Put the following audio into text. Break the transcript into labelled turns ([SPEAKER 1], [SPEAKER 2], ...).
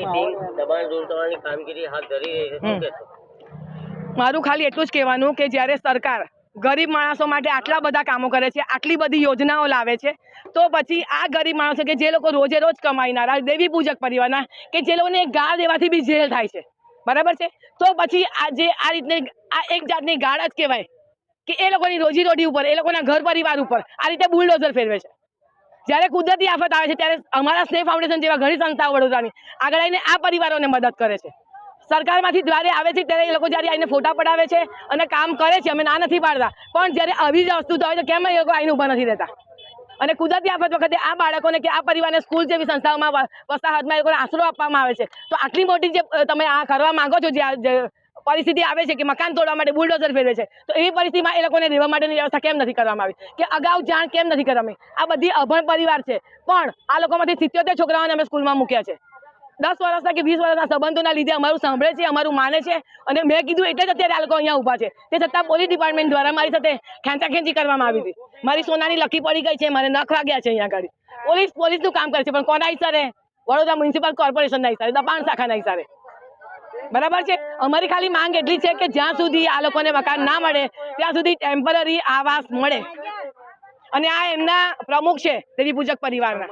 [SPEAKER 1] તમારી ટીમ દબાણ દૂર કરવાની કામગીરી હાથ ધરી રહી છે, શું કહેશો?
[SPEAKER 2] મારું ખાલી એટલું જ કહેવાનું કે જ્યારે સરકાર ગરીબ માણસો માટે આટલા બધા કામો કરે છે, આટલી બધી યોજનાઓ લાવે છે, તો પછી આ ગરીબ માણસો કે જે લોકો રોજે રોજ કમાઈનારા દેવી પૂજક પરિવારના કે જે લોકોને ગા દેવાથી બી જેલ થાય છે, બરાબર છે, તો પછી આજે આ રીતની આ એક જાતની ગાળ જ કહેવાય કે એ લોકોની રોજીરોટી ઉપર એ લોકોના ઘર પરિવાર ઉપર આ રીતે બુલડોઝર ફેરવે છે। જ્યારે કુદરતી આફત આવે છે ત્યારે અમારા સ્નેહ ફાઉન્ડેશન જેવા ઘણી સંસ્થાઓ વડોદરાની આગળ આવીને આ પરિવારોને મદદ કરે છે। સરકારમાંથી જ્યારે આવે છે ત્યારે એ લોકો જ્યારે આવીને ફોટા પડાવે છે અને કામ કરે છે, અમે ના નથી પાડતા, પણ જ્યારે આવી જ વસ્તુ હોય તો કેમ એ લોકો આવીને ઊભા નથી રહેતા? અને કુદરતી આફત વખતે આ બાળકોને કે આ પરિવારને સ્કૂલ જેવી સંસ્થાઓમાં વસાહતમાં એ લોકોને આશરો આપવામાં આવે છે, તો આટલી મોટી જે તમે આ કરવા માંગો છો, જે પરિસ્થિતિ આવે છે કે મકાન તોડવા માટે બુલડોઝર ફેરવે છે, તો એવી પરિસ્થિતિમાં એ લોકોને રહેવા માટેની વ્યવસ્થા કેમ નથી કરવામાં આવી કે અગાઉ જાણ કેમ નથી કરવામાં આવી? આ બધી અભણ પરિવાર છે, પણ આ લોકોમાંથી 77 છોકરાઓને અમે સ્કૂલમાં મૂક્યા છે। 10 વર્ષના કે 20 વર્ષના સંબંધોના લીધે અમારું સાંભળે છે, અમારું માને છે, અને મેં કીધું એટલે જ અત્યારે આ લોકો અહીંયા ઊભા છે। તે છતાં પોલીસ ડિપાર્ટમેન્ટ દ્વારા મારી સાથે ખેંચાખેંચી કરવામાં આવી હતી। મારી સોનાની લકી પડી ગઈ છે, મારે નખ વાગ્યા છે અહીંયા આગળ। પોલીસનું કામ કરે છે, પણ કોના ઈશારે? વડોદરા મ્યુનિસિપલ કોર્પોરેશનના ઈશારે, દબાણ શાખાના ઈશારે, બરાબર છે। અમારી ખાલી માંગ એટલી છે કે જ્યાં સુધી આ લોકોને મકાન ના મળે ત્યાં સુધી ટેમ્પરરી આવાસ મળે, અને આ એમના પ્રમુખ છે દેવી પૂજક પરિવારના।